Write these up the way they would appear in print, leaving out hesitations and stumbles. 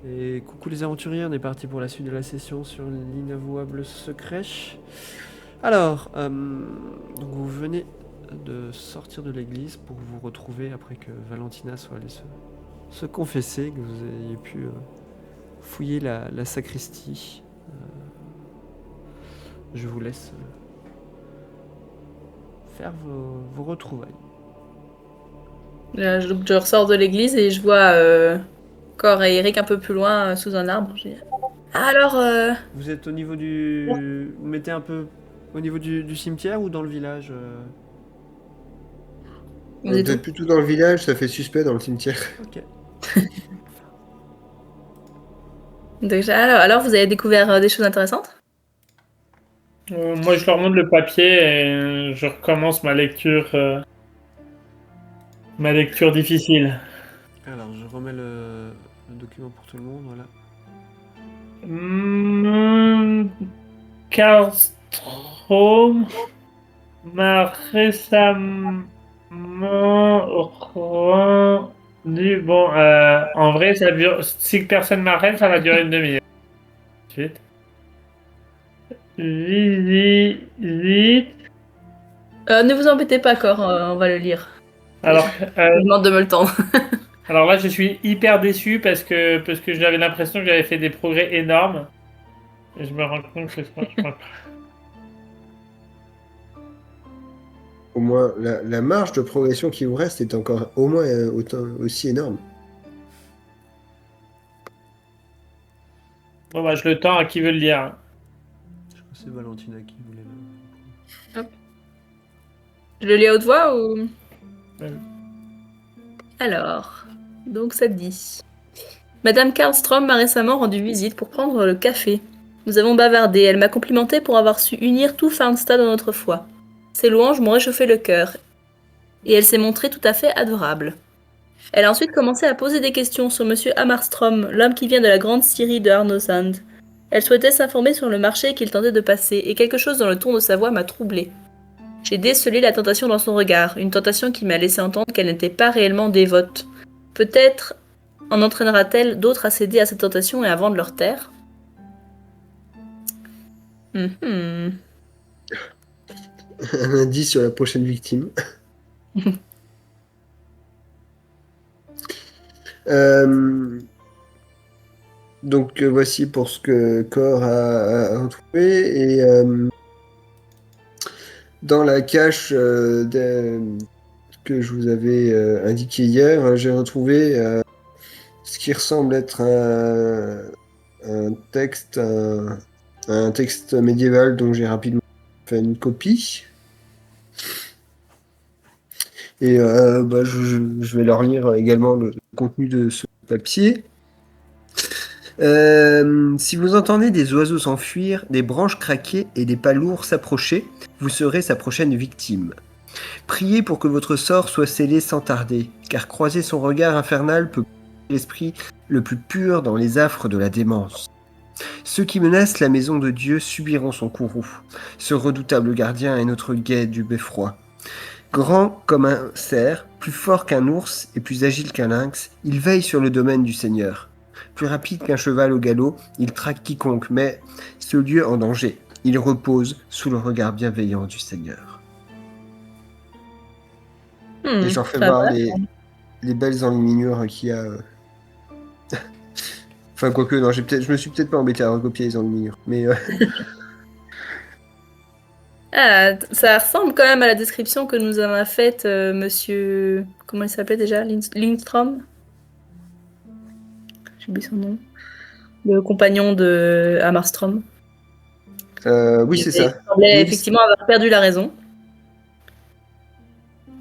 Et coucou les aventuriers, on est parti pour la suite de la session sur l'inavouable secret. Alors, donc vous venez de sortir de l'église pour vous retrouver après que Valentina soit allée se confesser, que vous ayez pu fouiller la sacristie. Je vous laisse faire vos retrouvailles. Je ressors de l'église et je vois Cor et Eric un peu plus loin sous un arbre. Alors, Vous êtes au niveau du... Vous mettez un peu au niveau du cimetière ou dans le village vous êtes où? Peut-être plutôt dans le village, ça fait suspect dans le cimetière. Ok. Alors, vous avez découvert des choses intéressantes? Moi, je leur montre le papier et je recommence ma lecture difficile. Alors, je remets le document pour tout le monde, voilà. Karlstrom m'a récemment rendu. Bon, en vrai, ça dure. Si personne m'arrête, ça va durer une demi-heure. Ensuite, visite. Ne vous embêtez pas, Cor, on va le lire. Je Alors, vous demande de me le tendre. alors là, je suis hyper déçu parce que j'avais l'impression que j'avais fait des progrès énormes. Et je me rends compte que franchement. Au moins, la marge de progression qui vous reste est encore au moins aussi énorme. Bon, bah, je le tends à qui veut le lire. Je crois que c'est Valentina qui voulait Hop. Je le lis à haute voix ou... Euh, Alors, donc ça dit. Madame Karlstrom m'a récemment rendu visite pour prendre le café. Nous avons bavardé, elle m'a complimenté pour avoir su unir tout Farnstad dans notre foi. Ses louanges m'ont réchauffé le cœur, et elle s'est montrée tout à fait adorable. Elle a ensuite commencé à poser des questions sur Monsieur Hammarstrom, l'homme qui vient de la grande scierie de Arnosand. Elle souhaitait s'informer sur le marché qu'il tentait de passer, et quelque chose dans le ton de sa voix m'a troublée. J'ai décelé la tentation dans son regard, une tentation qui m'a laissé entendre qu'elle n'était pas réellement dévote. Peut-être en entraînera-t-elle d'autres à céder à cette tentation et à vendre leur terre? Mhm. Un indice sur la prochaine victime. Donc voici pour ce que Cor a retrouvé. Et dans la cache que je vous avais indiqué hier, j'ai retrouvé ce qui ressemble être un texte, un texte médiéval dont j'ai rapidement fait une copie. Et je vais leur lire également le contenu de ce papier. Si vous entendez des oiseaux s'enfuir, des branches craquer et des pas lourds s'approcher, vous serez sa prochaine victime. Priez pour que votre sort soit scellé sans tarder, car croiser son regard infernal peut l'esprit le plus pur dans les affres de la démence. Ceux qui menacent la maison de Dieu subiront son courroux. Ce redoutable gardien est notre guet du beffroi. Grand comme un cerf, plus fort qu'un ours et plus agile qu'un lynx, il veille sur le domaine du Seigneur. Plus rapide qu'un cheval au galop, il traque quiconque, mais ce lieu en danger. Il repose sous le regard bienveillant du Seigneur. Et j'en fais Très voir intéressant. les belles enluminures qu'il y a. Enfin, quoique, non, je me suis peut-être pas embêté à recopier les enluminures. Mais Ah, ça ressemble quand même à la description que nous en a faite monsieur... Comment il s'appelait déjà? Lindstrom? J'ai oublié son nom. Le compagnon de Hammarstrom. oui, c'est Il ça. semblait Nils. effectivement avoir perdu la raison.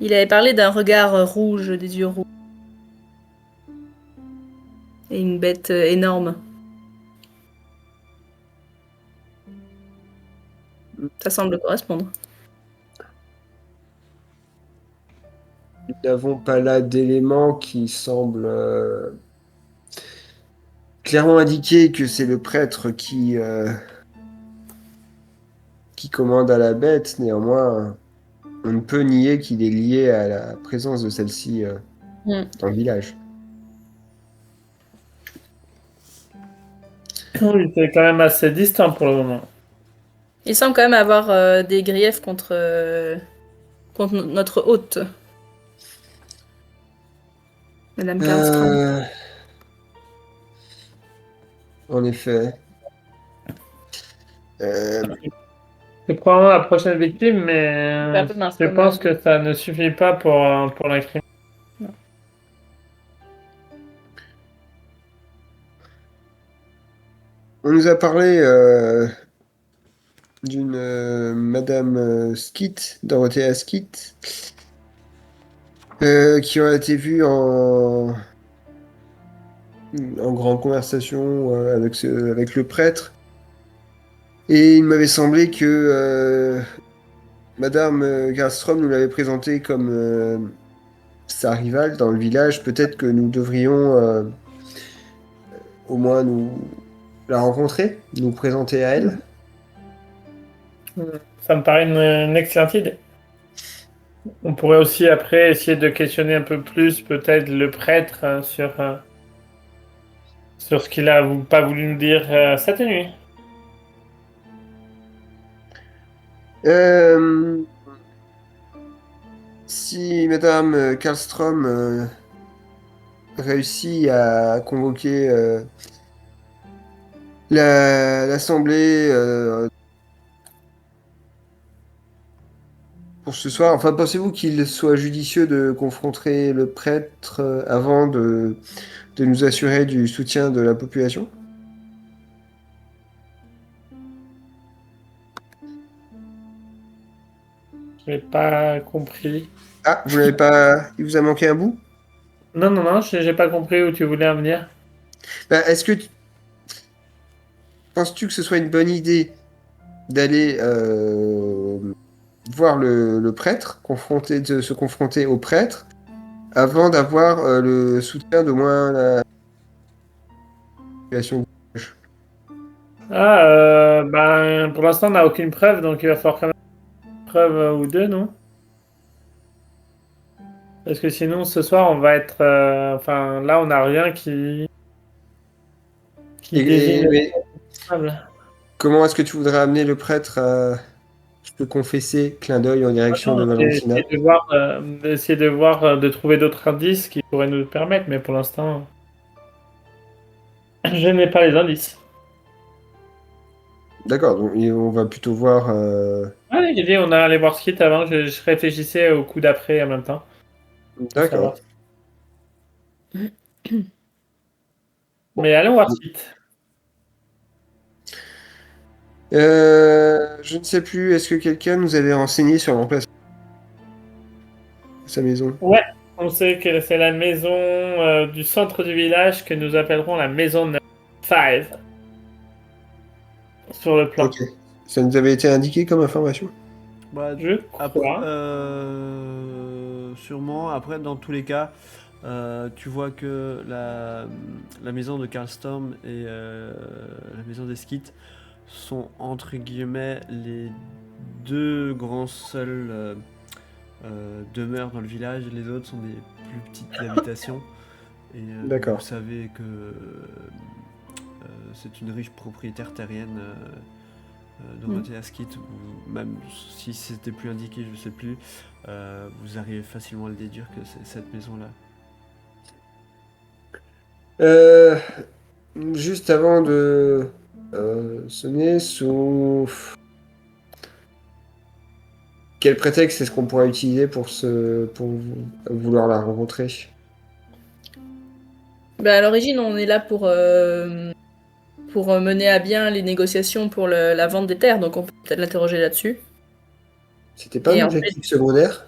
Il avait parlé d'un regard rouge, des yeux rouges, et une bête énorme. Ça semble correspondre. Nous n'avons pas là d'éléments qui semblent clairement indiquer que c'est le prêtre qui commande à la bête. Néanmoins, on ne peut nier qu'il est lié à la présence de celle-ci Hmm. dans le village. Oui, c'est quand même assez distant pour le moment. Il semble quand même avoir des griefs contre notre hôte, Madame Karlström. Euh, En effet. Euh, C'est probablement la prochaine victime, C'est un mais peu mince je quand pense même. que ça ne suffit pas pour l'incrimer. on nous a parlé d'une Madame Skit, Dorothea Skit, qui a été vue en grande conversation avec le prêtre. Et il m'avait semblé que Madame Garstrom nous l'avait présentée comme sa rivale dans le village. Peut-être que nous devrions au moins nous la rencontrer, nous présenter à elle. Ça me paraît une excellente idée. On pourrait aussi après essayer de questionner un peu plus peut-être le prêtre sur ce qu'il a pas voulu nous dire cette nuit. Euh, Si Madame Karlström réussit à convoquer l'assemblée pour ce soir, enfin, pensez-vous qu'il soit judicieux de confronter le prêtre avant de nous assurer du soutien de la population? Je n'ai pas compris. Ah, vous n'avez pas... Il vous a manqué un bout? Non, non, non, j'ai pas compris où tu voulais en venir. Bah, penses-tu que ce soit une bonne idée d'aller voir le prêtre, de se confronter au prêtre, avant d'avoir le soutien d'au moins la population? Ah, ben, pour l'instant, on n'a aucune preuve, donc il va falloir quand même une preuve ou deux, non? Parce que sinon, ce soir, on va être... enfin, là, on n'a rien qui désigne le Mais coupable. comment est-ce que tu voudrais amener le prêtre à se confesser, clin d'œil en direction de Non, Valentina? essayer de voir, de trouver d'autres indices qui pourraient nous le permettre, mais pour l'instant, je n'ai pas les indices. D'accord, donc on va plutôt voir. Ouais, j'ai dit, on a allé voir ce kit avant, je réfléchissais au coup d'après en même temps, pour savoir. D'accord. Bon. Mais allons voir ce kit. Je ne sais plus, est-ce que quelqu'un nous avait renseigné sur l'emplacement de sa maison? Ouais, on sait que c'est la maison du centre du village que nous appellerons la maison No. 5 sur le plan. Ok. Ça nous avait été indiqué comme information? Bah, Je après, crois. sûrement. Après, dans tous les cas, tu vois que la maison de Karlstorm et la maison des Skits sont entre guillemets les deux grands seuls demeures dans le village. Les autres sont des plus petites habitations. Et D'accord. vous savez que c'est une riche propriétaire terrienne. Dorothea Skit, ou même si c'était plus indiqué, je sais plus, vous arrivez facilement à le déduire que c'est cette maison-là. Euh, Juste avant de sonner, sauf quel prétexte est-ce qu'on pourrait utiliser pour vouloir la rencontrer? Bah, à l'origine, on est là pour mener à bien les négociations pour la vente des terres, donc on peut peut-être l'interroger là-dessus. C'était pas un Et en fait, objectif secondaire?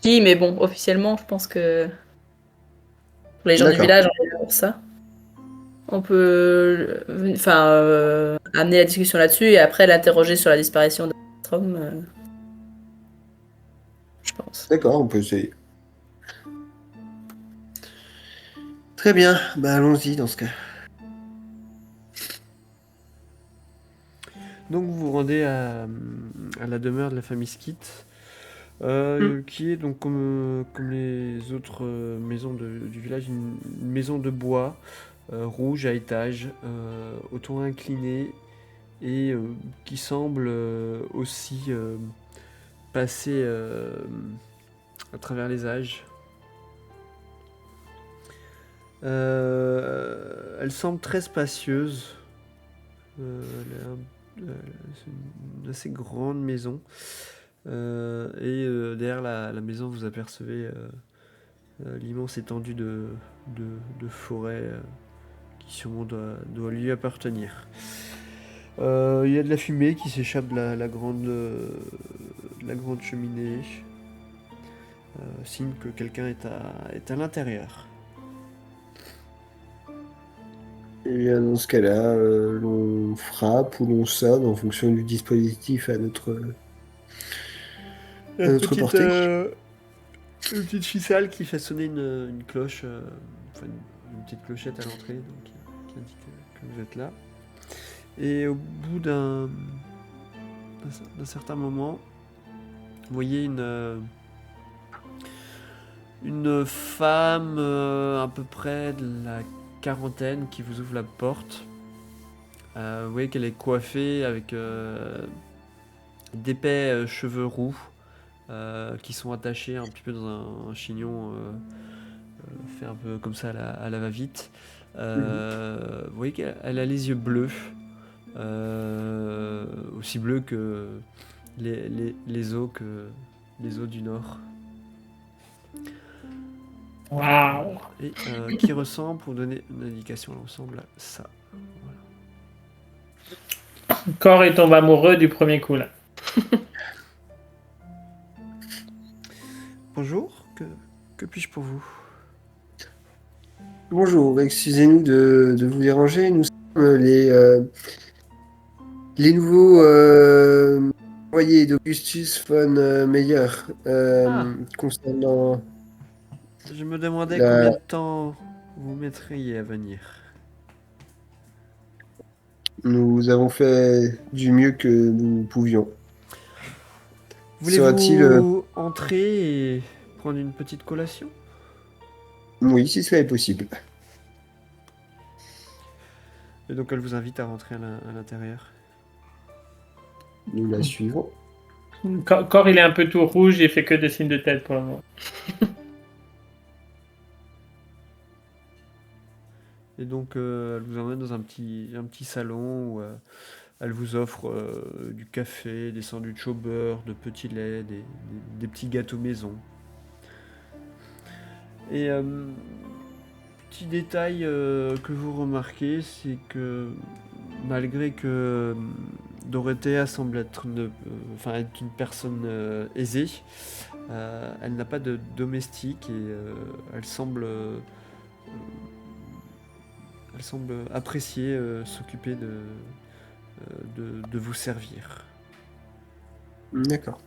si, mais bon, officiellement, je pense que pour les gens du D'accord. village, on est là pour ça. On peut amener la discussion là-dessus et après l'interroger sur la disparition de Strom, je pense. D'accord, on peut essayer. Très bien, bah allons-y dans ce cas. Donc vous vous rendez à la demeure de la famille Skit. Qui est donc comme les autres maisons du village, une maison de bois rouge à étage, au toit incliné et qui semble aussi passer à travers les âges. Elle semble très spacieuse. C'est une assez grande maison. Derrière la maison, vous apercevez l'immense étendue de forêt qui sûrement doit lui appartenir. Il y a de la fumée qui s'échappe de la grande cheminée. Signe que quelqu'un est à l'intérieur. Et bien, dans ce cas-là, l'on frappe ou l'on sonne en fonction du dispositif à notre portée. Une petite ficelle qui fait sonner une cloche, enfin une petite clochette à l'entrée donc, qui indique que vous êtes là. Et au bout d'un certain moment, vous voyez une femme à peu près de la quarantaine qui vous ouvre la porte. Vous voyez qu'elle est coiffée avec d'épais cheveux roux qui sont attachés un petit peu dans un chignon fait un peu comme ça à la va-vite. Vous voyez qu'elle a les yeux bleus, aussi bleus que les eaux du nord. Waouh. Et qui ressemble, pour donner une indication, elle ressemble à ça. Voilà. Cor est tombé amoureux du premier coup là. Bonjour, que puis-je pour vous? Bonjour, excusez-nous de vous déranger. Nous sommes les nouveaux employés d'Augustus von Meyer concernant Je me demandais la... combien de temps vous mettriez à venir. Nous avons fait du mieux que nous pouvions. Sera-t-il... Voulez-vous entrer et prendre une petite collation? Oui, si cela est possible. Et donc elle vous invite à rentrer à l'intérieur. Nous la suivons. Cor il est un peu tout rouge et fait que des signes de tête pour le moment. Et donc elle vous emmène dans un petit salon où elle vous offre du café, des sandwichs au beurre, de petits laits, des petits gâteaux maison. Et petit détail que vous remarquez, c'est que malgré que Dorothea semble être être une personne aisée, elle n'a pas de domestique et elle semble apprécier s'occuper de vous servir. D'accord.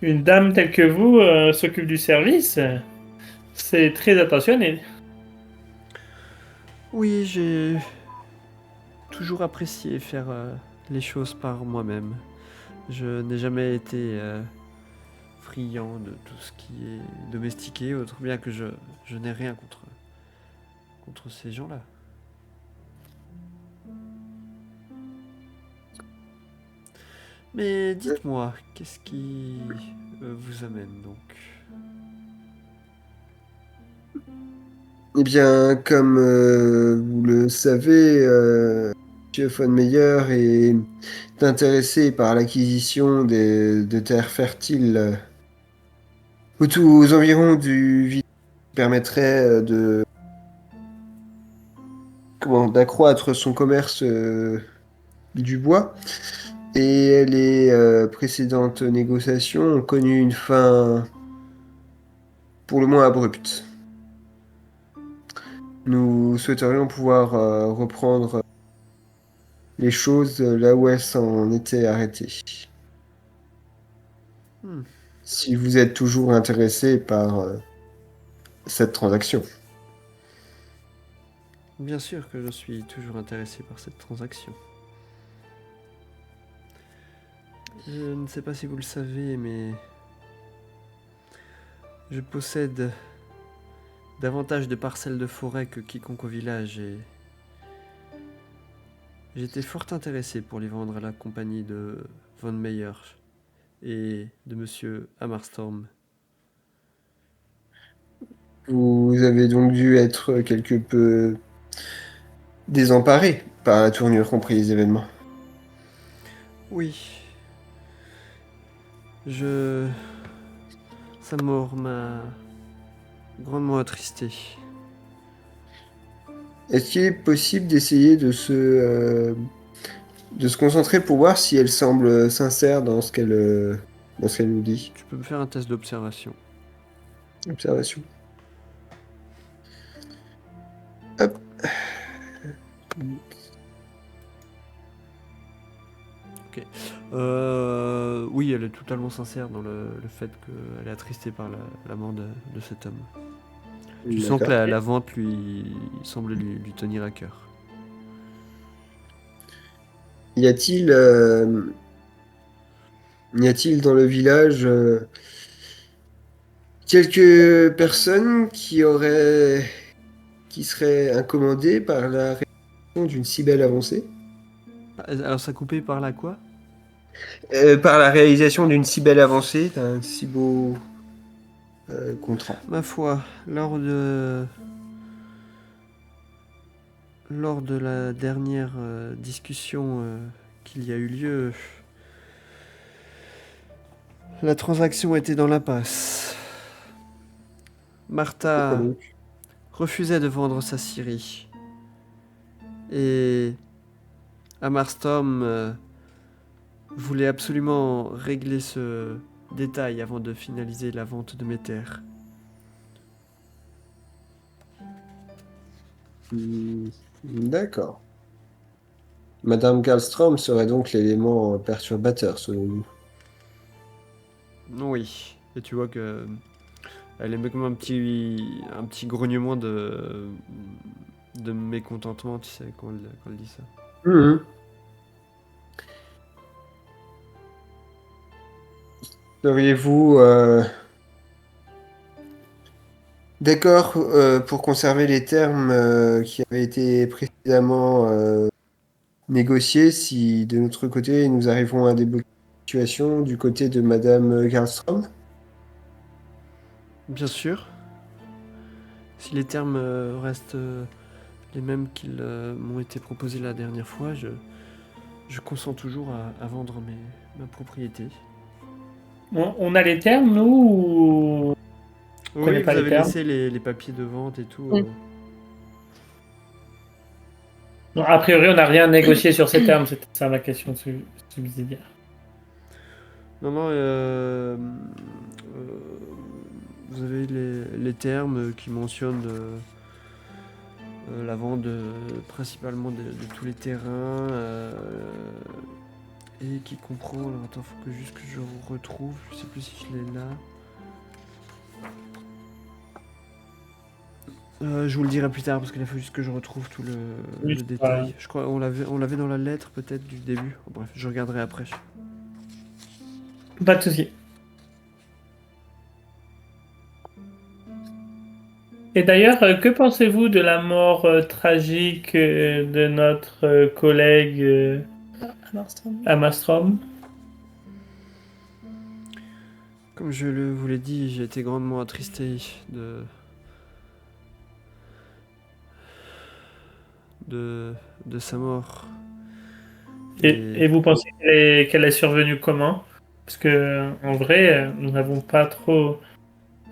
Une dame telle que vous s'occupe du service. C'est très attentionné. Oui, j'ai toujours apprécié faire les choses par moi-même. Je n'ai jamais été friand de tout ce qui est domestiqué, autre bien que je n'ai rien contre ces gens-là. Mais dites-moi, qu'est-ce qui vous amène donc? Eh bien, comme vous le savez, M. von Meyer est intéressé par l'acquisition de terres fertiles aux environs du village qui permettrait d'accroître son commerce du bois. Et les précédentes négociations ont connu une fin pour le moins abrupte. Nous souhaiterions pouvoir reprendre les choses là où elles s'en étaient arrêtées. Hmm. Si vous êtes toujours intéressé par cette transaction. Bien sûr que je suis toujours intéressé par cette transaction. Je ne sais pas si vous le savez, mais je possède davantage de parcelles de forêt que quiconque au village et j'étais fort intéressé pour les vendre à la compagnie de Von Meyer et de Monsieur Hammerstorm. Vous avez donc dû être quelque peu désemparé par la tournure qu'ont pris les événements. Oui, je... Sa mort m'a grandement attristé. Est-ce qu'il est possible d'essayer de se concentrer pour voir si elle semble sincère dans ce qu'elle nous dit? Tu peux me faire un test d'observation. Observation. Hop. Oui, elle est totalement sincère dans le fait qu'elle est attristée par la mort de cet homme. Tu sens que D'accord. la vente lui semble lui tenir à cœur. Y a-t-il y a-t-il dans le village quelques personnes qui seraient incommodées par la réalisation d'une si belle avancée? Alors ça coupé par là quoi? Par la réalisation d'une si belle avancée, d'un si beau contrat. Ma foi, lors de la dernière discussion qu'il y a eu lieu, la transaction était dans l'impasse. Pourquoi Martha donc? refusait de vendre sa scierie. Et Amarstorm voulait absolument régler ce détail avant de finaliser la vente de mes terres. D'accord. Madame Karlstrom serait donc l'élément perturbateur, selon nous. Oui, et tu vois que elle émet comme un petit grognement de mécontentement, tu sais, quand elle dit ça. Mhm. Seriez-vous d'accord pour conserver les termes qui avaient été précédemment négociés si de notre côté nous arrivons à débloquer la situation du côté de Madame Karlstrom? Bien sûr, si les termes restent les mêmes qu'ils m'ont été proposés la dernière fois, je consens toujours à vendre ma propriété. On a les termes, nous, ou on connaît Oui, pas vous les avez termes? laissé les papiers de vente et tout. Mm. Non, a priori, on n'a rien négocié sur ces termes, c'était ça ma question subsidiaire. Non, non, vous avez les termes qui mentionnent la vente principalement de tous les terrains et qui comprend. Alors attends, faut que juste que je retrouve. Je sais plus si je l'ai là. Je vous le dirai plus tard parce qu'il faut juste que je retrouve tout Oui, le c'est détail. pareil. Je crois on l'avait dans la lettre peut-être du début. Oh, bref, je regarderai après. Pas de souci. Et d'ailleurs, que pensez-vous de la mort tragique de notre collègue Hammerstorm. Amastrom? Comme je vous l'ai dit, j'ai été grandement attristé de sa mort. Et vous pensez qu'elle est survenue comment? Parce que en vrai, nous n'avons pas trop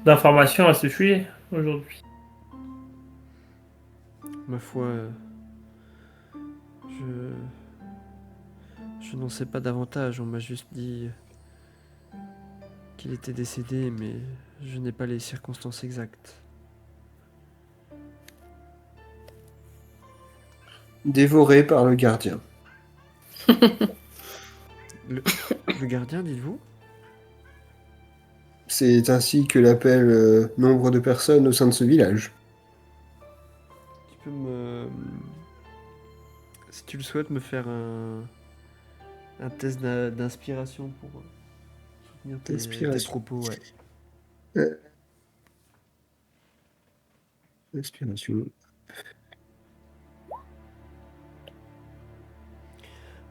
d'informations à ce sujet aujourd'hui. Ma foi, je, je n'en sais pas davantage. On m'a juste dit qu'il était décédé, mais je n'ai pas les circonstances exactes. Dévoré par le gardien. Le gardien, dites-vous? C'est ainsi que l'appelle nombre de personnes au sein de ce village. Tu peux me... Si tu le souhaites, me faire Un test d'inspiration pour soutenir tes D'inspiration. propos, ouais. Inspiration.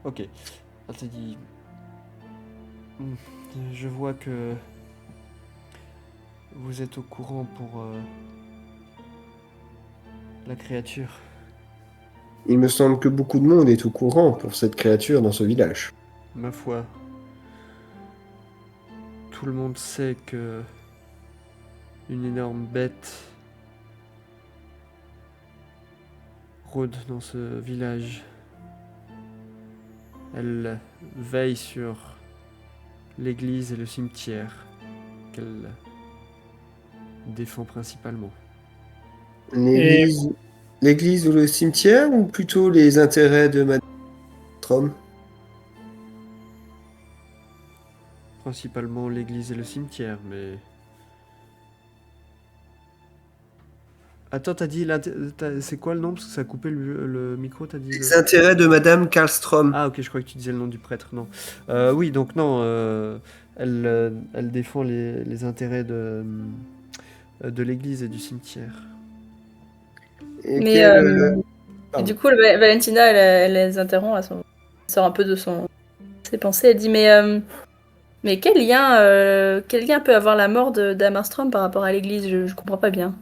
Ok. Elle t'a dit... Hmm, je vois que vous êtes au courant pour la créature. Il me semble que beaucoup de monde est au courant pour cette créature dans ce village. Ma foi, tout le monde sait que une énorme bête rôde dans ce village. Elle veille sur l'église et le cimetière qu'elle défend principalement. Et L'église, l'église ou le cimetière, ou plutôt les intérêts de Madame Strom? Principalement l'église et le cimetière, mais... Attends, t'as dit... c'est quoi le nom? Parce que ça a coupé le micro, t'as dit Les intérêts de Madame Karlstrom. Ah ok, je croyais que tu disais le nom du prêtre, non. Oui, donc non, elle défend les intérêts de l'église et du cimetière. Et Mais quel, du pardon. coup, Valentina, elle les interrompt, elle sort un peu de ses pensées. Elle dit mais quel lien peut avoir la mort d'Amarstrom par rapport à l'église? Je comprends pas bien.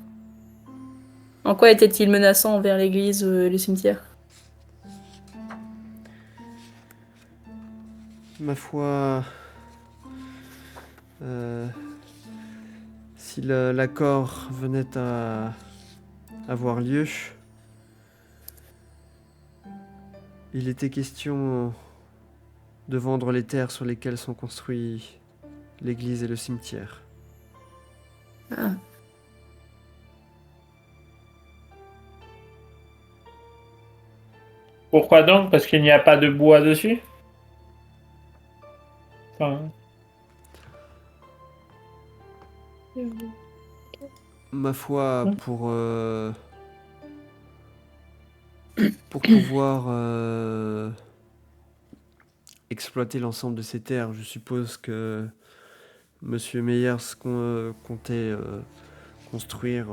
En quoi était-il menaçant envers l'église ou le cimetière? Ma foi, euh, si l'accord venait à avoir lieu, il était question de vendre les terres sur lesquelles sont construits l'église et le cimetière. Ah. pourquoi donc? Parce qu'il n'y a pas de bois dessus? Enfin, Ma foi, pour pouvoir exploiter l'ensemble de ces terres, je suppose que Monsieur Meyers comptait construire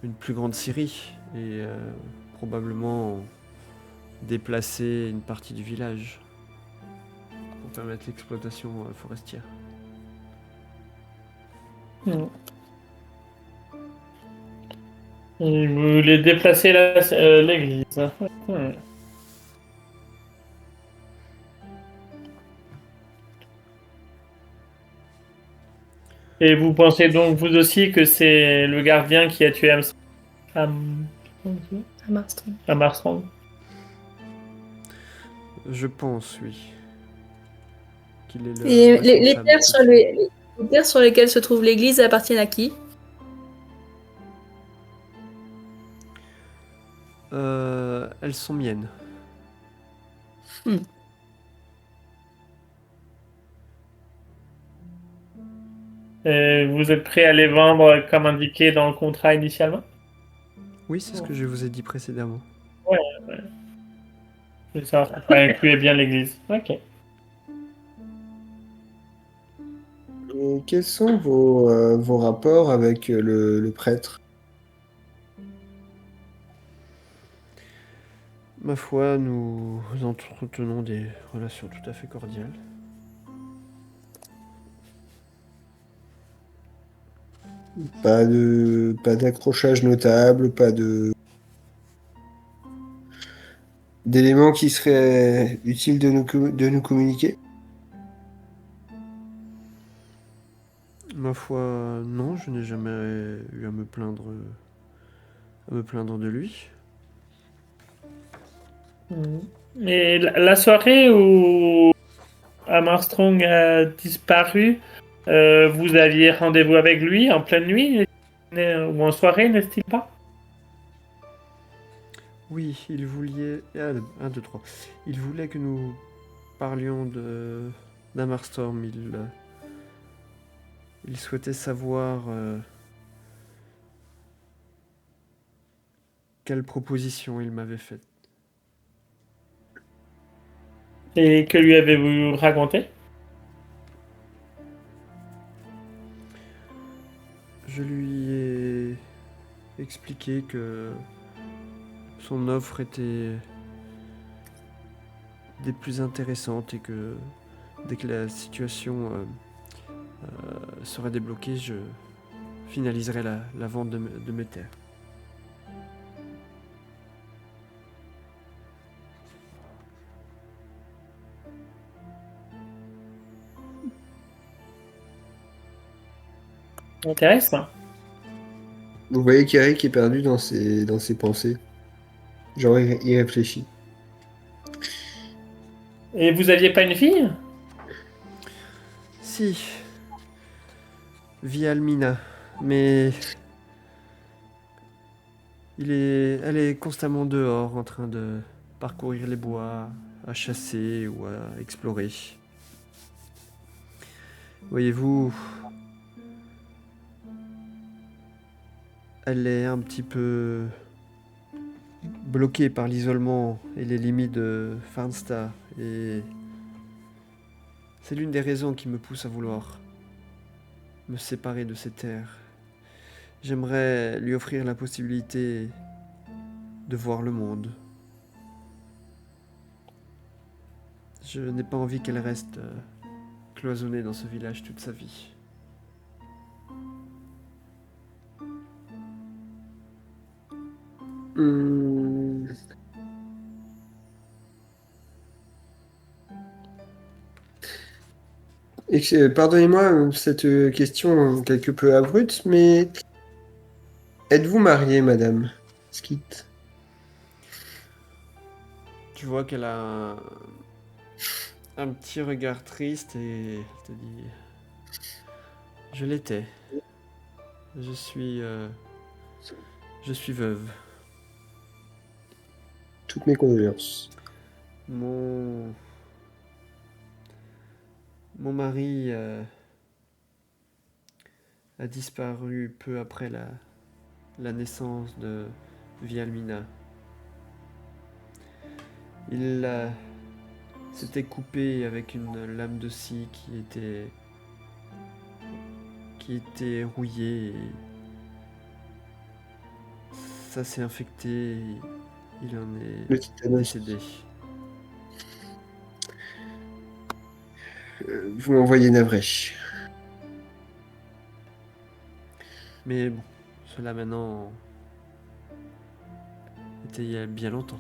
une plus grande scierie et probablement déplacer une partie du village pour permettre l'exploitation forestière. il voulait déplacer l'église. Hmm. Et vous pensez donc vous aussi que c'est le gardien qui a tué Amarstrom. Armstrong? Je pense, oui, qu'il est le Et les responsable de terres ce sur crime. les terres sur lesquelles se trouve l'église appartiennent à qui? Elles sont miennes. Hmm. Et vous êtes prêt à les vendre comme indiqué dans le contrat initialement? Oui, c'est ce que je vous ai dit précédemment. Ouais, c'est ça. Ça incluait bien l'église. Ok. Et quels sont vos rapports avec le prêtre? Ma foi, nous entretenons des relations tout à fait cordiales. Pas d'accrochage notable, pas d'éléments qui seraient utiles de nous communiquer? Ma foi, non, je n'ai jamais eu à me plaindre de lui. Et la soirée où Armstrong a disparu, vous aviez rendez-vous avec lui en pleine nuit ou en soirée, n'est-ce pas? Oui, il voulait... Un, deux, trois. Il voulait que nous parlions d'Amarstorm. Il souhaitait savoir quelle proposition il m'avait faite. Et que lui avez-vous raconté? Je lui ai expliqué que son offre était des plus intéressantes et que dès que la situation serait débloquée, je finaliserai la vente de mes terres. Intéressant. Vous voyez qu'Eric est perdu dans ses pensées. Genre, il réfléchit. Et vous aviez pas une fille? Si, via Almina, mais elle est constamment dehors en train de parcourir les bois, à chasser ou à explorer. Voyez-vous, elle est un petit peu bloquée par l'isolement et les limites de Farnstar, et c'est l'une des raisons qui me pousse à vouloir me séparer de ces terres. J'aimerais lui offrir la possibilité de voir le monde. Je n'ai pas envie qu'elle reste cloisonnée dans ce village toute sa vie. Hum. Pardonnez-moi cette question quelque peu abrupte, mais êtes-vous mariée, madame Skit? Tu vois qu'elle a un petit regard triste et elle te dit: je l'étais. Je suis veuve. Toutes mes condoléances. Mon mari a disparu peu après la naissance de Vialmina. Il s'était coupé avec une lame de scie qui était rouillée et ça s'est infecté et il en Le est tétanos. décédé. Vous m'envoyez navré. Mais bon, cela maintenant était il y a bien longtemps.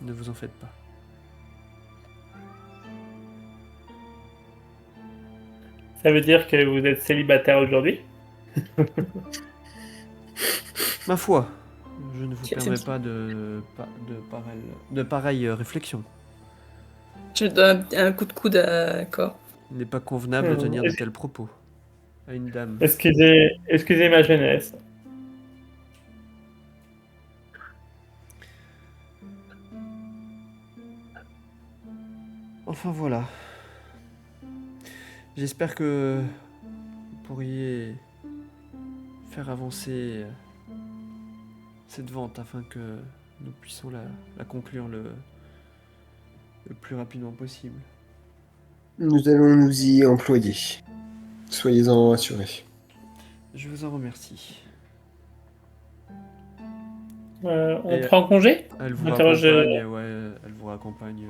Ne vous en faites pas. Ça veut dire que vous êtes célibataire aujourd'hui? Ma foi, je ne vous C'est permets bien. pas de pareilles réflexions. Je lui donne un coup de coude à Cor. Il n'est pas convenable de tenir de Est-ce- tels propos à une dame. Excusez ma jeunesse. Enfin voilà. J'espère que vous pourriez faire avancer cette vente afin que nous puissions la conclure le plus rapidement possible. Nous allons nous y employer. Soyez-en assurés. Je vous en remercie. On Et prend congé? elle vous M'interroge- raccompagne, elle vous raccompagne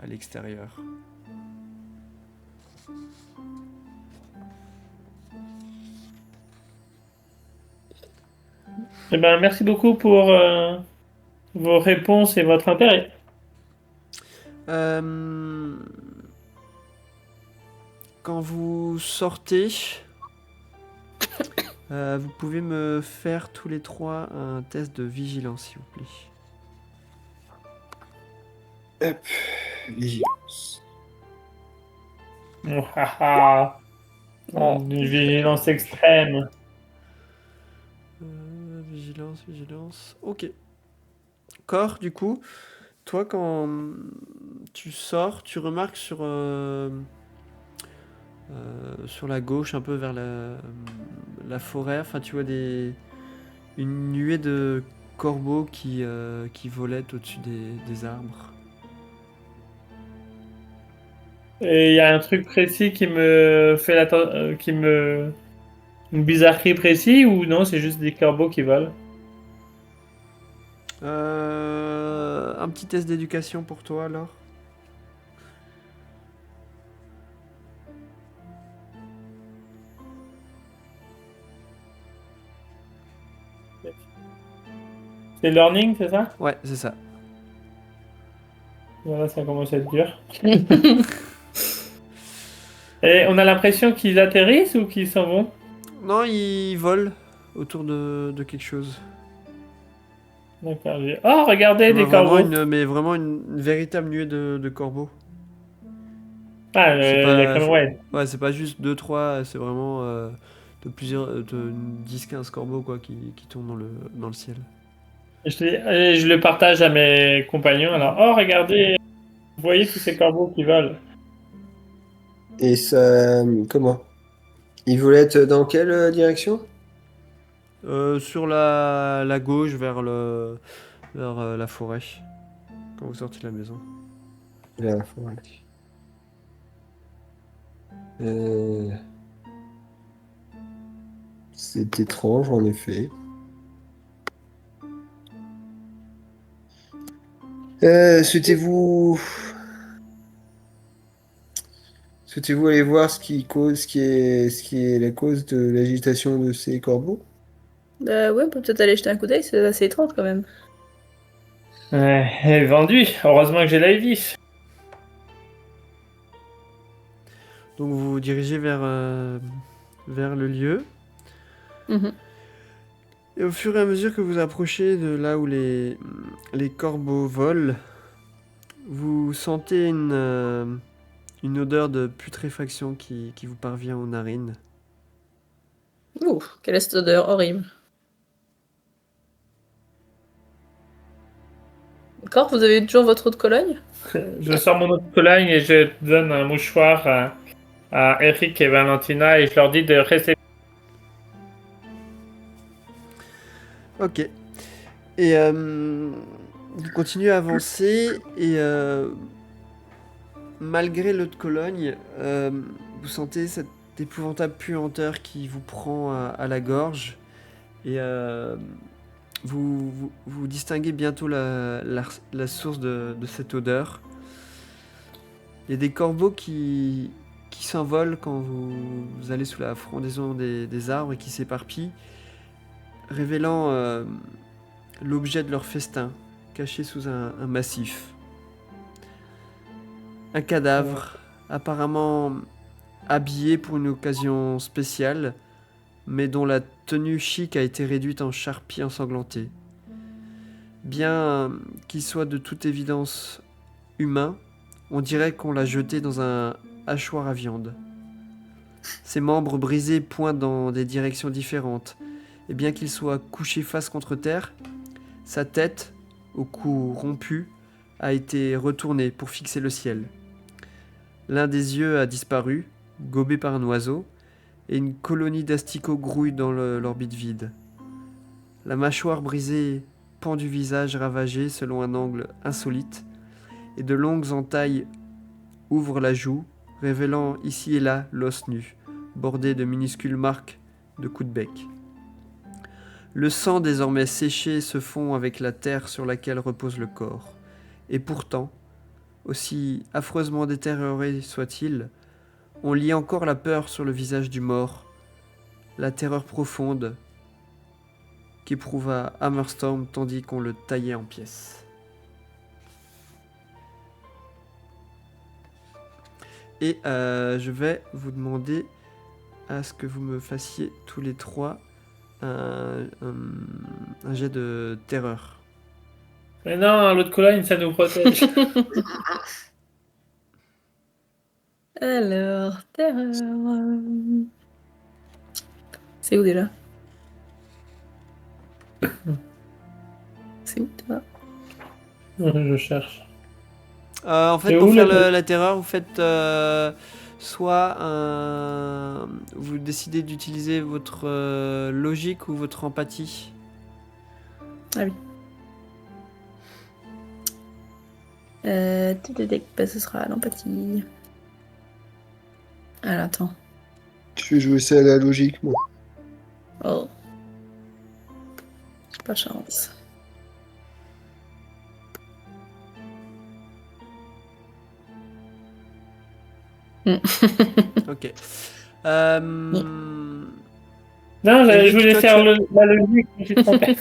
à l'extérieur. Eh ben, merci beaucoup pour vos réponses et votre intérêt. Euh, Quand vous sortez, vous pouvez me faire tous les trois un test de vigilance, s'il vous plaît. Vigilance. Oh, ah, ah. Une vigilance extrême. Vigilance. Ok. Corps, du coup, toi, quand tu sors, tu remarques sur la gauche, un peu vers la forêt, enfin, tu vois une nuée de corbeaux qui volaient au-dessus des arbres. Et il y a un truc précis qui me fait une bizarrerie précise ou non, c'est juste des corbeaux qui volent? Un petit test d'éducation pour toi alors. C'est learning, c'est ça? Ouais, c'est ça. Voilà, ça commence à être dur. Et on a l'impression qu'ils atterrissent ou qu'ils s'en vont? Non, il vole autour de quelque chose. D'accord. Oh, regardez, des corbeaux! Mais vraiment une véritable nuée de corbeaux. Ah, C'est il y a pas, comme... Ouais. ouais, c'est pas juste deux trois, c'est vraiment de plusieurs, de 10-15 corbeaux quoi qui tournent dans le ciel. Je le partage à mes compagnons. Alors, oh, regardez, vous voyez tous ces corbeaux qui volent. Et ça. Comment? Il voulait être dans quelle direction? Sur la gauche vers la forêt quand vous sortez de la maison. Vers la forêt. Euh, C'est étrange, en effet. Souhaitez-vous... Souhaitez-vous aller voir ce qui est la cause de l'agitation de ces corbeaux? Bah ouais, on peut peut-être aller jeter un coup d'œil, c'est assez étrange quand même. Vendu. Heureusement que j'ai l'œil vif. Donc vous vous dirigez vers le lieu. Mhm. Et au fur et à mesure que vous approchez de là où les corbeaux volent, vous sentez une odeur de putréfaction qui vous parvient aux narines. Ouh, quelle est cette odeur horrible. D'accord, vous avez toujours votre eau de Cologne? Je sors mon autre Cologne et je donne un mouchoir à Eric et Valentina et je leur dis de rester. Ok. Et vous continuez à avancer et malgré l'eau de Cologne, vous sentez cette épouvantable puanteur qui vous prend à la gorge et vous distinguez bientôt la source de cette odeur. Il y a des corbeaux qui s'envolent quand vous allez sous la frondaison des arbres et qui s'éparpillent, révélant l'objet de leur festin, caché sous un massif. Un cadavre, apparemment habillé pour une occasion spéciale, mais dont la tenue chic a été réduite en charpie ensanglantée. Bien qu'il soit de toute évidence humain, on dirait qu'on l'a jeté dans un hachoir à viande. Ses membres brisés pointent dans des directions différentes, et bien qu'il soit couché face contre terre, sa tête, au cou rompu, a été retournée pour fixer le ciel. L'un des yeux a disparu, gobé par un oiseau, et une colonie d'asticots grouille dans l'orbite vide. La mâchoire brisée pend du visage ravagé selon un angle insolite, et de longues entailles ouvrent la joue, révélant ici et là l'os nu, bordé de minuscules marques de coups de bec. Le sang désormais séché se fond avec la terre sur laquelle repose le corps. Et pourtant, aussi affreusement détérioré soit-il, on lit encore la peur sur le visage du mort, la terreur profonde qu'éprouva Hammerstorm tandis qu'on le taillait en pièces. Et je vais vous demander à ce que vous me fassiez tous les trois un jet de terreur. Mais non, l'autre Cologne, ça nous protège. Alors, terreur. C'est où déjà? C'est où toi? Je cherche. En fait, C'est pour où, faire le- la terreur, vous faites soit un... Vous décidez d'utiliser votre logique ou votre empathie. Ah oui. Bah, ce sera l'empathie. Alors, attends. Je vais jouer ça à la logique, moi. Oh. J'ai pas de chance. Ok. Non, Eric, je voulais toi, faire tu la logique, je me suis trompé.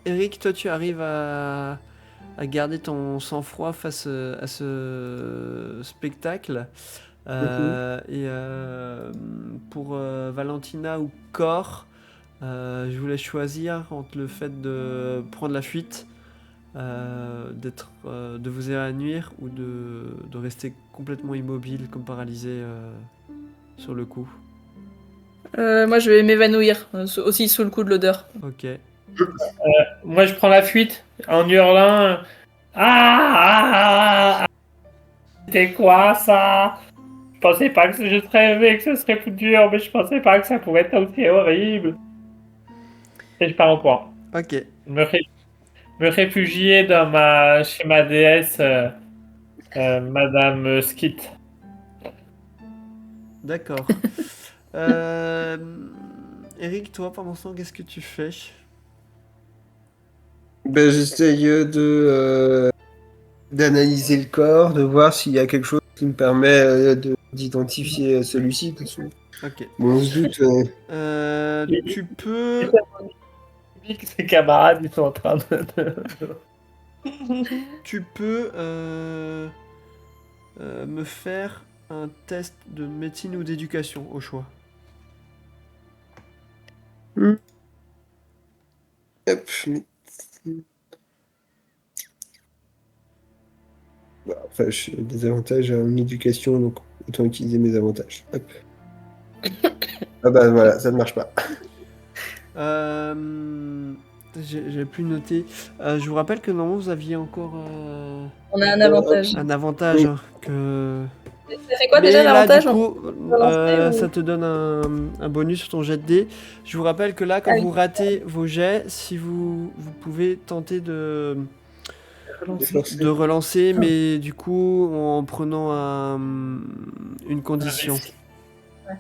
Eric, toi, tu arrives à garder ton sang-froid face à ce spectacle. Pour Valentina ou Cor, je voulais choisir entre le fait de prendre la fuite, de vous évanouir ou de rester complètement immobile, comme paralysé sur le coup. Moi, je vais m'évanouir, aussi sous le coup de l'odeur. Ok. Moi, je prends la fuite en hurlant. Ah, c'était quoi ça? Je pensais pas que je rêvais que ce serait plus dur, mais je pensais pas que ça pouvait être aussi horrible. Et je pars en courant. Ok. Me réfugier chez ma déesse, Madame Skit. D'accord. Euh, Eric, toi, pendant ce temps, qu'est-ce que tu fais? Ben, j'essaye d'analyser le corps, de voir s'il y a quelque chose qui me permet d'identifier celui-ci. Parce que, Ok. bon, on se doute. Tu peux. Ses camarades, ils sont en train Tu peux me faire un test de médecine ou d'éducation au choix. Hmm. Hop. Bah, enfin, j'ai des avantages en éducation, donc autant utiliser mes avantages. Hop. Ah bah voilà, ça ne marche pas. Euh, j'ai plus noté. Je vous rappelle que normalement vous aviez encore On a un avantage. un avantage hein, que. Ça fait quoi déjà Mais là, du l'avantage? coup, relancer ou- ça te donne un bonus sur ton jet de dés. Je vous rappelle que là, quand Ah oui. vous ratez vos jets, si vous pouvez tenter de relancer, mais du coup, en prenant une condition. Ouais.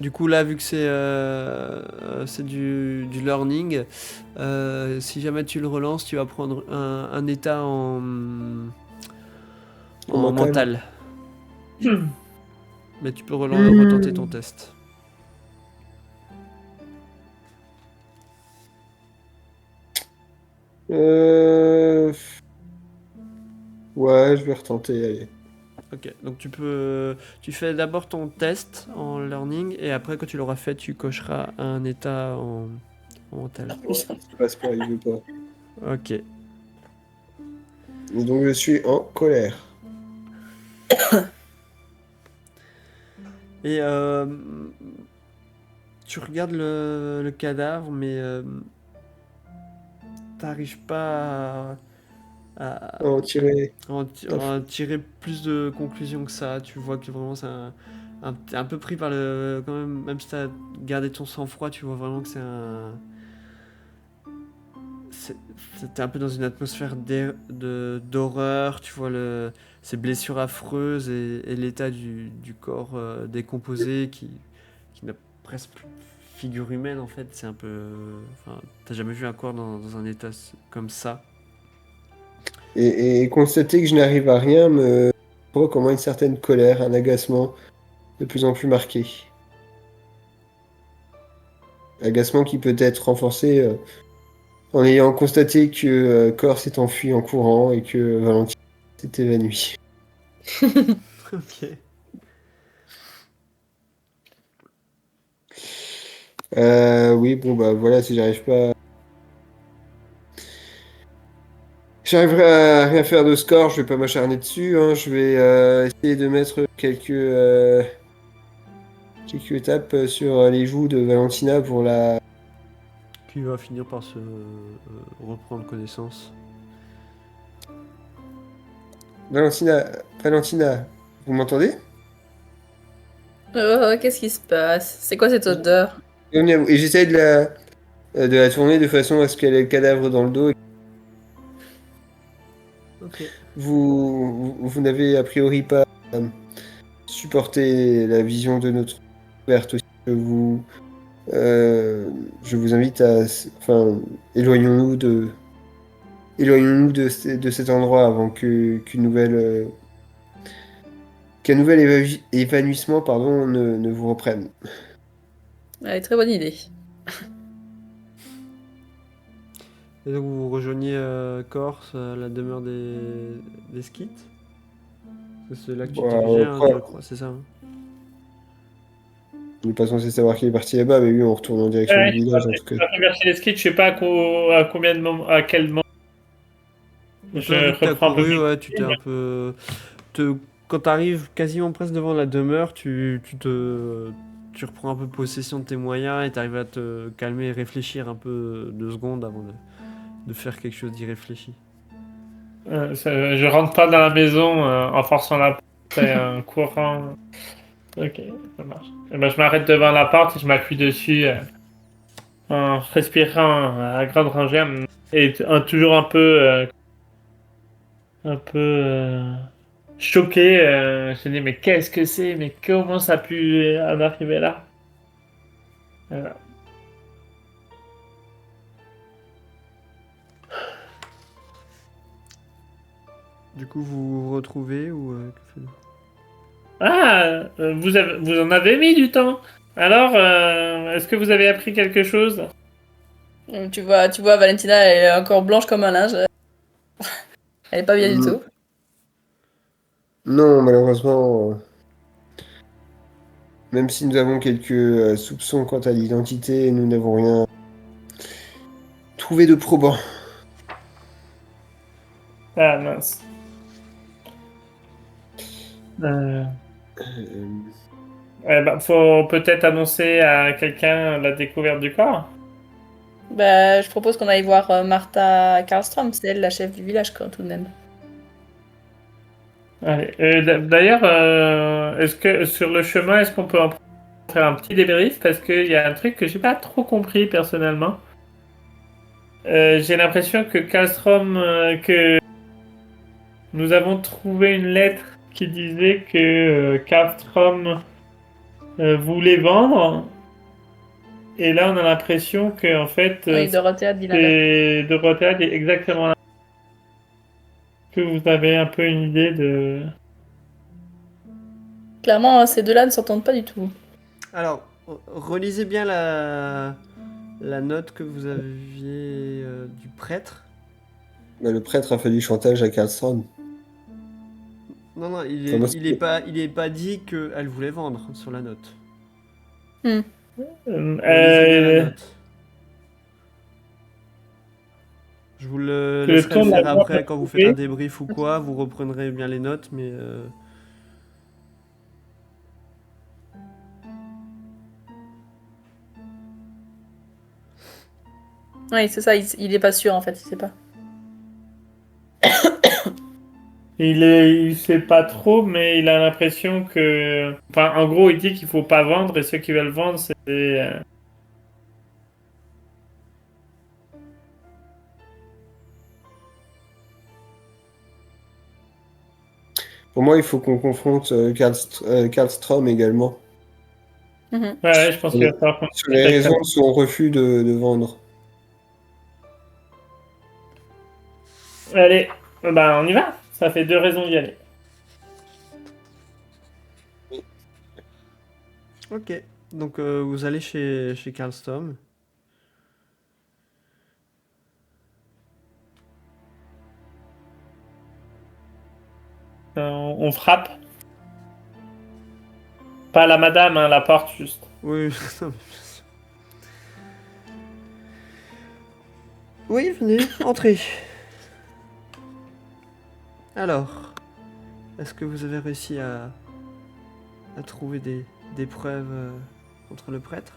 Du coup, là, vu que c'est du learning, si jamais tu le relances, tu vas prendre un état en mental. Mais tu peux retenter ton test. Euh... Ouais, je vais retenter, allez. Ok, donc tu fais d'abord ton test en learning et après quand tu l'auras fait, tu cocheras un état en mental. Ouais, ça passe pas, il veut pas. Ok. Et donc je suis en colère. Et tu regardes le cadavre, mais t'arrives pas à En tirer. en tirer plus de conclusions que ça. Tu vois que vraiment t'es un peu pris par le. Quand même si t'as gardé ton sang-froid, tu vois vraiment que c'est- t'es un peu dans une atmosphère d'horreur. Tu vois ces blessures affreuses et l'état du corps décomposé qui n'a presque plus de figure humaine en fait. C'est un peu. Enfin, t'as jamais vu un corps dans un état comme ça. Et constater que je n'arrive à rien me provoque comment une certaine colère, un agacement de plus en plus marqué. Agacement qui peut être renforcé en ayant constaté que Cor s'est enfui en courant et que Valentine s'est évanouie. Ok. Oui, bon bah voilà, si j'arrive pas. J'arriverai à rien faire de score, je vais pas m'acharner dessus, hein. Je vais essayer de mettre quelques tapes sur les joues de Valentina pour la. Qui va finir par se reprendre connaissance. Valentina, vous m'entendez? Oh, qu'est-ce qui se passe? C'est quoi cette odeur? Bienvenue à vous. Et j'essaie de la tourner de façon à ce qu'elle ait le cadavre dans le dos. Ok. Vous n'avez a priori pas supporter la vision de notre ouverte aussi. Je vous invite à... Enfin, éloignons-nous de cet endroit avant qu'un nouvel évanouissement pardon, ne vous reprenne. Allez, très bonne idée. Et donc vous rejoignez Corse, la demeure des Skits. Parce que c'est là que tu Bon, dirigeais, hein, après, je crois, c'est ça. Hein. on n'est pas censé savoir qu'il est parti là-bas, mais oui, on retourne en direction du Ouais, village en tout cas. je traverser les skis, je sais pas à combien de moments, à quel moment Donc là, vu je que t'as reprends un peu couru, mes ouais, tu t'es un peu... Quand t'arrives quasiment presque devant la demeure, tu reprends un peu possession de tes moyens et t'arrives à te calmer et réfléchir un peu 2 secondes avant de faire quelque chose d'irréfléchi. je rentre pas dans la maison en forçant la porte et en courant. Ok, ça marche. Et ben, je m'arrête devant la porte et je m'appuie dessus en respirant à grande rangée et toujours un peu choqué. Je me dis, mais qu'est-ce que c'est? Mais comment ça a pu en arriver là? Voilà. Du coup, vous vous retrouvez ou que faites-vous? Ah, vous en avez mis du temps. Alors, est-ce que vous avez appris quelque chose? Tu vois, Valentina, elle est encore blanche comme un linge. Elle est pas bien du Mm, tout. Non, malheureusement, même si nous avons quelques soupçons quant à l'identité, nous n'avons rien trouvé de probant. Ah, mince. Euh, Euh, eh ben, faut peut-être annoncer à quelqu'un la découverte du corps. Bah, je propose qu'on aille voir Martha Karlström, c'est elle la chef du village, quoi, tout de même. Allez. D'ailleurs, est-ce que sur le chemin, est-ce qu'on peut en faire un petit débrief? Parce qu'il y a un truc que j'ai pas trop compris personnellement. J'ai l'impression que Kallstrom, que nous avons trouvé une lettre qui disait que Kallstrom voulait vendre. Et là, on a l'impression que en fait, Oui, Dorothea dit l'inverse. c'est Dorothea dit exactement la. Que vous avez un peu une idée de. Clairement, ces deux-là ne s'entendent pas du tout. Alors, relisez bien la note que vous aviez du prêtre. Bah, le prêtre a fait du chantage à Karlsson. Non, non, Enfin, moi, il est pas dit qu'elle voulait vendre sur la note. Hmm. Relisez bien la Euh, note. Je vous le que le laisserai le ton de la faire voix après m'a quand vous faites un trouvé. débrief ou quoi. Vous reprendrez bien les notes, mais Oui, c'est ça, il est pas sûr en fait, il sait pas. Il sait pas trop, mais il a l'impression que. Enfin, en gros, il dit qu'il faut pas vendre et ceux qui veulent vendre, c'est. pour moi, il faut qu'on confronte Karlstrom également. Mhm. Ouais, je pense qu'il va falloir qu'on Sur les discute avec ça. raisons de son refus de vendre. Allez, bah on y va. Ça fait 2 raisons d'y aller. ok. Donc vous allez chez Karlstorm. On frappe. Pas la madame, hein, la porte juste. Oui, non, mais bien sûr. Oui, venez, entrez. Alors, est-ce que vous avez réussi à trouver des preuves contre le prêtre?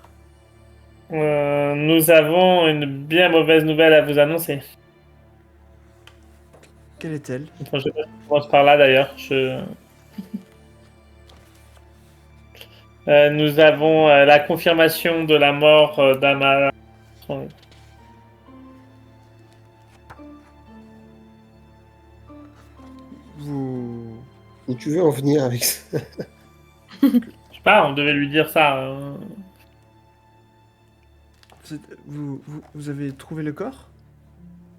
Nous avons une bien mauvaise nouvelle à vous annoncer. Quelle est-elle? Enfin, je commence par là d'ailleurs. Nous avons la confirmation de la mort d'Ama. Vous... Où tu veux en venir avec ça? Je sais pas, on devait lui dire ça. Vous avez trouvé le corps?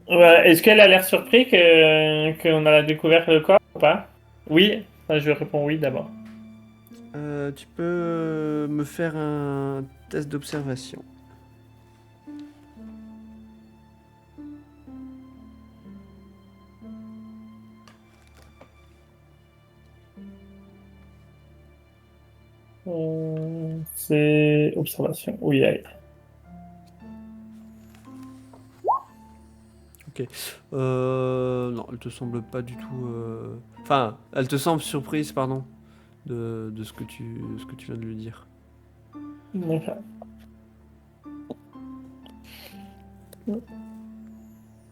Ouais, est-ce qu'elle a l'air surpris qu'on a découvert le corps ou pas? Oui. Enfin, je réponds oui d'abord. Tu peux me faire un test d'observation. C'est observation. Oui, allez. Non, elle te semble pas du tout. Enfin, elle te semble surprise, pardon, de ce que tu viens de lui dire. D'accord.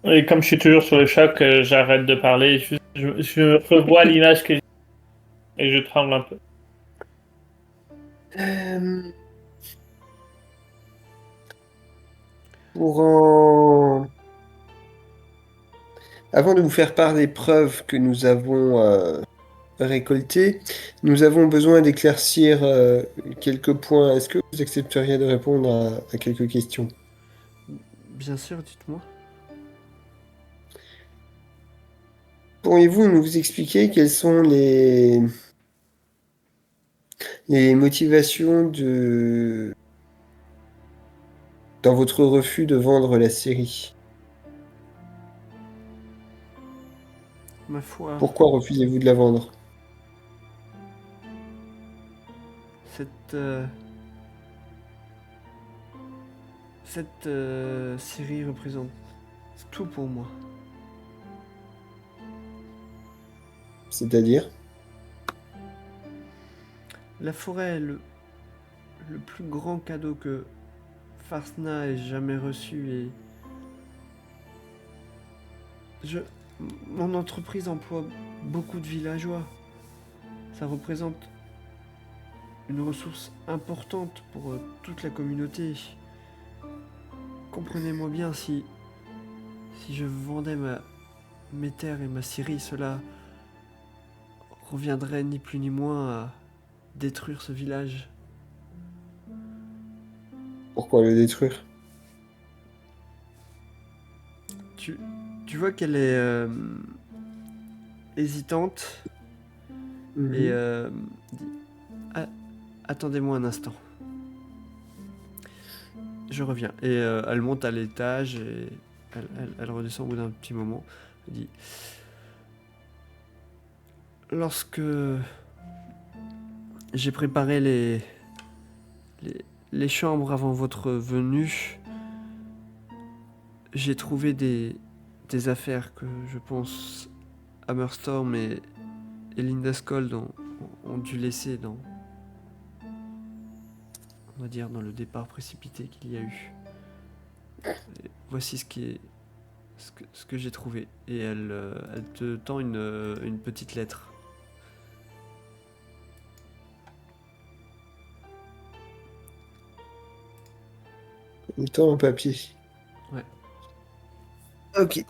Et comme je suis toujours sur le choc, j'arrête de parler. Je revois l'image et je tremble un peu. Euh, pour en... Avant de vous faire part des preuves que nous avons récoltées, nous avons besoin d'éclaircir quelques points. Est-ce que vous accepteriez de répondre à quelques questions? Bien sûr, dites-moi. Pourriez-vous nous expliquer quelles sont les motivations dans votre refus de vendre la série? Ma foi, Pourquoi refusez-vous de la vendre? cette série représente tout pour moi. C'est-à-dire? La forêt est le plus grand cadeau que Farsna ait jamais reçu et je, mon entreprise emploie beaucoup de villageois. Ça représente une ressource importante pour toute la communauté. Comprenez-moi bien, si je vendais mes terres et ma scierie, cela reviendrait ni plus ni moins à détruire ce village. Pourquoi le détruire? Tu, tu vois qu'elle est hésitante et dit Ah, attendez-moi un instant. Je reviens. Et elle monte à l'étage et elle redescend au bout d'un petit moment. Elle dit Lorsque j'ai préparé les chambres avant votre venue, j'ai trouvé des affaires que je pense Hammerstorm et Linda Skold ont dû laisser on va dire, dans le départ précipité qu'il y a eu. Et voici ce que j'ai trouvé. Et elle te tend une petite lettre. Autant en papier. Ouais. Ok.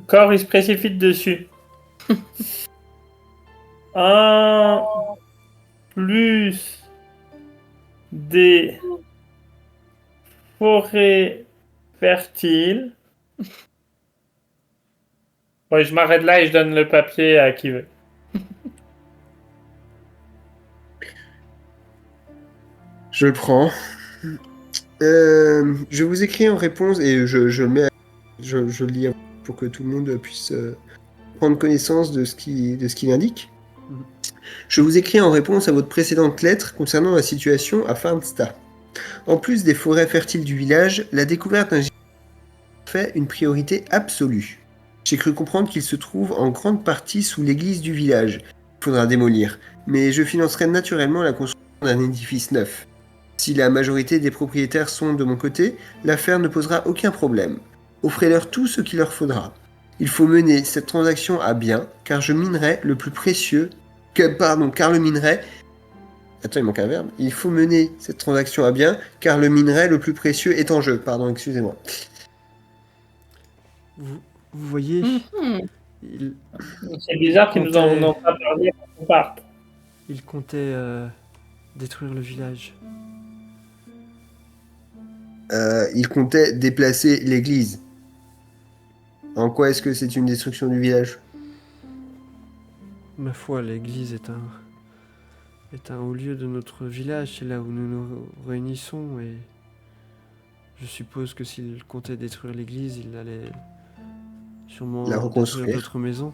Corps, il se précipite dessus. Un plus des forêts fertiles. Ouais, je m'arrête là et je donne le papier à qui veut. Je le prends. Je vous écris en réponse et je le mets, je le lis pour que tout le monde puisse prendre connaissance de ce qu'il indique. Mhm. Je vous écris en réponse à votre précédente lettre concernant la situation à Farnsta. En plus des forêts fertiles du village, la découverte d'un gisement fait une priorité absolue. J'ai cru comprendre qu'il se trouve en grande partie sous l'église du village. Il faudra démolir, mais je financerai naturellement la construction d'un édifice neuf. Si la majorité des propriétaires sont de mon côté, l'affaire ne posera aucun problème. Offrez-leur tout ce qu'il leur faudra. Il faut mener cette transaction à bien, car je minerai le plus précieux... car le minerai... Attends, il manque un verbe. Il faut mener cette transaction à bien, car le minerai le plus précieux est en jeu. Pardon, excusez-moi. Vous voyez, Mhm. il C'est bizarre qu'ils nous en comptait, ont pas parlé avant qu'on parte. il comptait détruire le village. Il comptait déplacer l'église. En quoi est-ce que c'est une destruction du village? Ma foi, l'église est un haut lieu de notre village, c'est là où nous nous réunissons et je suppose que s'il comptait détruire l'église, il allait La sûrement détruire reconstruire. d'autres maisons.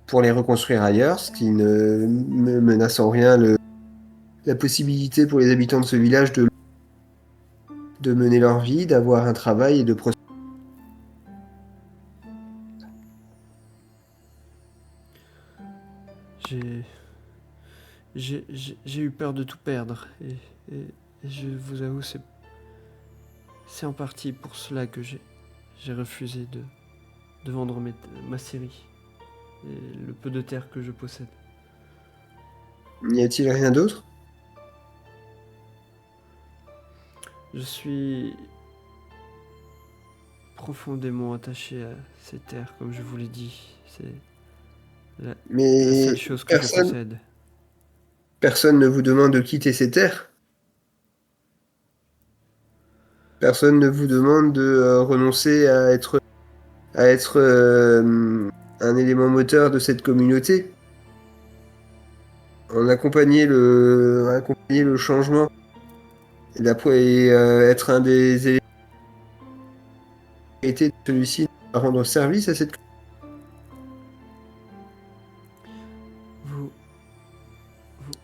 Pour les reconstruire ailleurs, ce qui ne menace en rien la possibilité pour les habitants de ce village de mener leur vie, d'avoir un travail et de prospérer. J'ai j'ai eu peur de tout perdre et je vous avoue, c'est en partie pour cela que j'ai refusé de vendre ma série et le peu de terre que je possède. N'y a-t-il rien d'autre? Je suis profondément attaché à ces terres, comme je vous l'ai dit. C'est la seule Mais chose que je possède. personne ne vous demande de quitter ces terres. Personne ne vous demande de renoncer à être un élément moteur de cette communauté. Accompagner le changement et être un des éléments de celui-ci, à rendre service à cette Vous,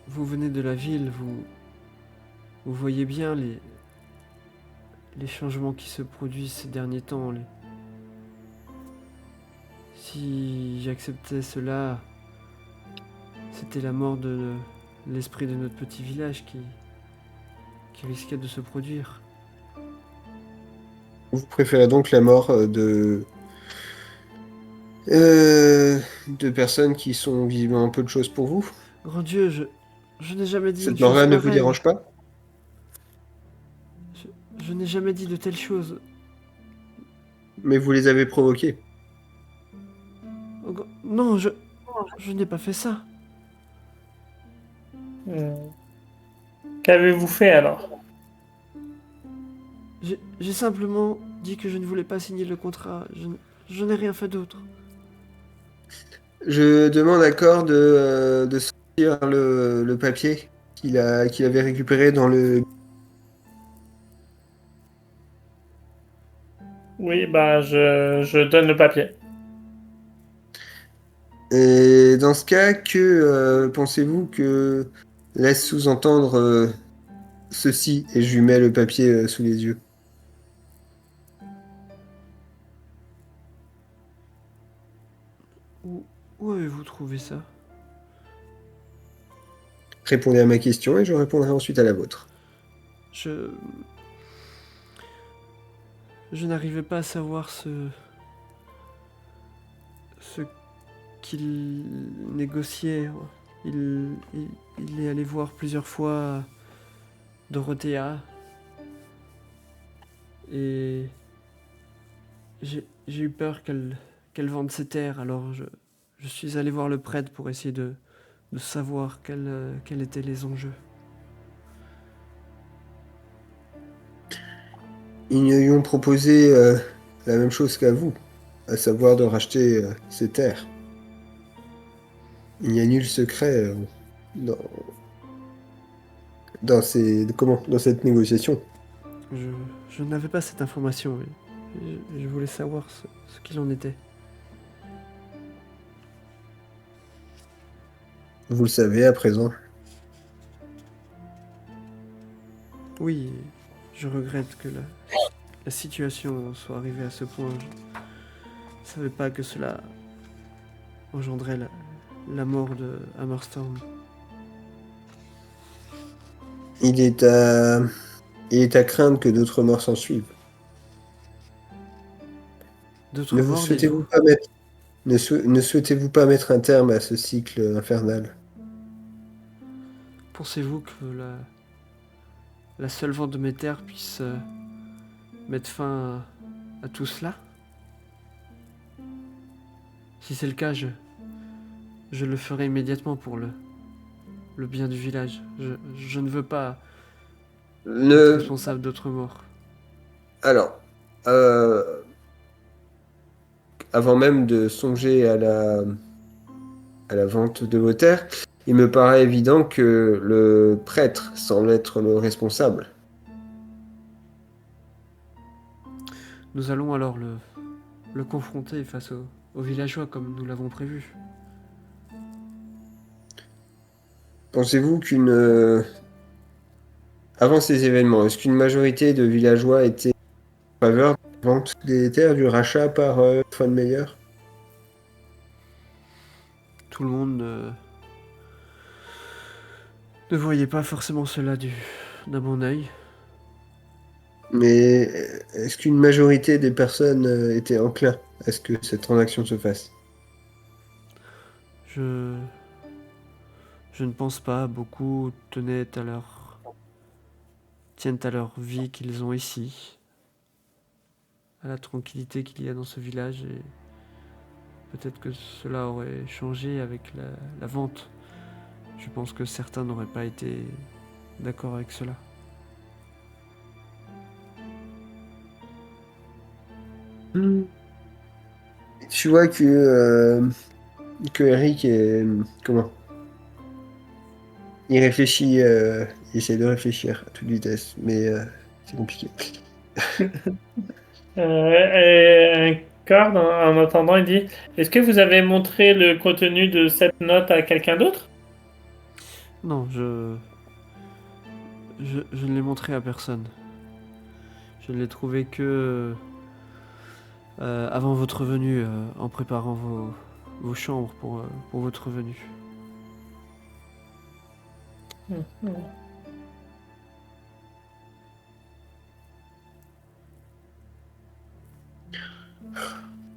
vous venez de la ville, vous voyez bien les changements qui se produisent ces derniers temps. Si j'acceptais cela, c'était la mort de l'esprit de notre petit village qui risquait de se produire. Vous préférez donc la mort de personnes qui sont visiblement peu de choses pour vous? Grand Dieu, je n'ai jamais dit une Cette chose mort-là ne vous pareille. dérange pas? Je n'ai jamais dit de telles choses. Mais vous les avez provoquées. Non, je n'ai pas fait ça. Hmm. Qu'avez-vous fait alors? J'ai simplement dit que je ne voulais pas signer le contrat. Je n'ai rien fait d'autre. Je demande à Cor de sortir le papier qu'il avait récupéré dans le... Oui, bah je donne le papier. Et dans ce cas, que pensez-vous que laisse sous-entendre ceci? Et je lui mets le papier sous les yeux. Où avez-vous trouvé ça? Répondez à ma question et je répondrai ensuite à la vôtre. Je... Je n'arrivais pas à savoir ce qu'il négociait. Il est allé voir plusieurs fois Dorothea et j'ai eu peur qu'elle vende ses terres, alors je suis allé voir le prêtre pour essayer de savoir quels étaient les enjeux. Ils lui ont proposé la même chose qu'à vous, à savoir de racheter ces terres. Il n'y a nul secret dans, dans cette négociation. Je, je n'avais pas cette information, mais je voulais savoir ce qu'il en était. Vous le savez à présent. Oui, je regrette que la situation soit arrivée à ce point. Je ne savais pas que cela engendrait la mort de Hammerstorm. Il est à craindre que d'autres morts s'en suivent. D'autres Ne vous morts, souhaitez-vous dites-vous? pas mettre, ne souhaitez-vous pas mettre un terme à ce cycle infernal? Pensez-vous que la seule vente de mes terres puisse mettre fin à tout cela? Si c'est le cas, je je le ferai immédiatement pour le bien du village. Je ne veux pas être Ne... responsable d'autres morts. Alors, euh, avant même de songer à la vente de vos terres, il me paraît évident que le prêtre semble être le responsable. Nous allons alors le confronter face aux villageois comme nous l'avons prévu. Pensez-vous avant ces événements, est-ce qu'une majorité de villageois était en faveur de la vente des terres, du rachat par Von Meyer? Tout le monde ne voyait pas forcément cela d'un bon œil. Mais est-ce qu'une majorité des personnes étaient enclins à ce que cette transaction se fasse? Je, je ne pense pas. Beaucoup tiennent à leur vie qu'ils ont ici, à la tranquillité qu'il y a dans ce village et peut-être que cela aurait changé avec la vente. Je pense que certains n'auraient pas été d'accord avec cela. Hmm. Tu vois que Eric est... Comment? Il réfléchit, il essaie de réfléchir à toute vitesse, mais c'est compliqué. Et Cord, en attendant, il dit, est-ce que vous avez montré le contenu de cette note à quelqu'un d'autre? Non, je ne l'ai montré à personne. Je ne l'ai trouvé que avant votre venue, en préparant vos chambres pour votre venue.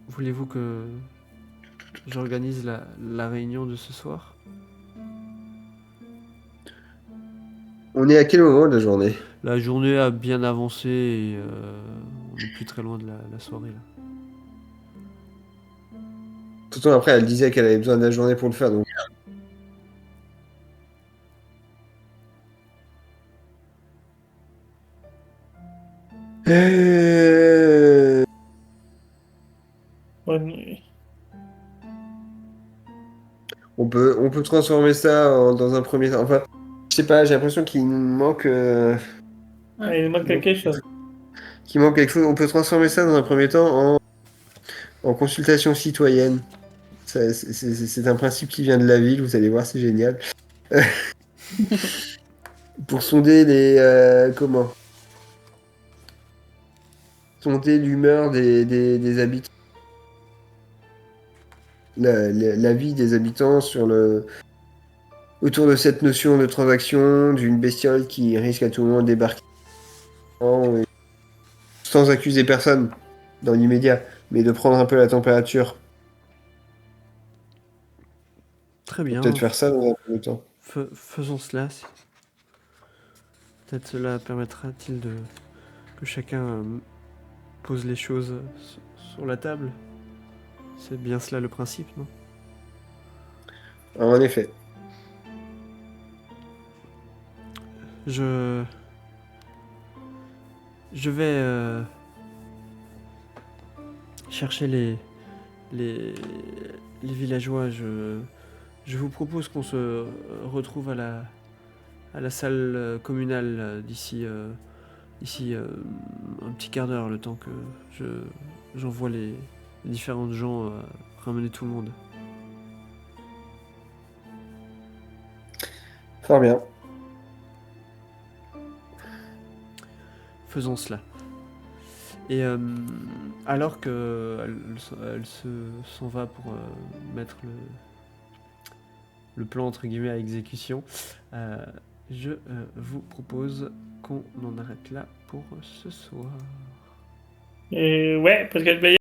Voulez-vous que j'organise la réunion de ce soir? On est à quel moment de la journée? La journée a bien avancé et on n'est plus très loin de la soirée là. Tout le temps après, elle disait qu'elle avait besoin de la journée pour le faire, donc... Euh, Bonne nuit. on peut transformer ça dans un premier temps. Enfin, je sais pas, j'ai l'impression qu'il nous manque... Ah, il manque quelque chose. qu'il manque quelque chose. On peut transformer ça dans un premier temps en consultation citoyenne. C'est un principe qui vient de la ville, vous allez voir, c'est génial. Pour sonder comment? Sonder l'humeur des habitants. La vie des habitants autour de cette notion de transaction, d'une bestiole qui risque à tout moment de débarquer sans accuser personne dans l'immédiat, mais de prendre un peu la température. Très Peut-être bien, faire ça dans un premier temps. faisons cela. Peut-être cela permettra-t-il que chacun pose les choses sur la table. C'est bien cela le principe, non? En effet. Je vais chercher les, les villageois. Je vous propose qu'on se retrouve à la salle communale d'ici un petit quart d'heure, le temps que j'envoie les différentes gens ramener tout le monde. Fort bien. Faisons cela. Et alors que elle s'en va pour mettre le plan entre guillemets à exécution, je vous propose qu'on en arrête là pour ce soir. Et ouais, parce que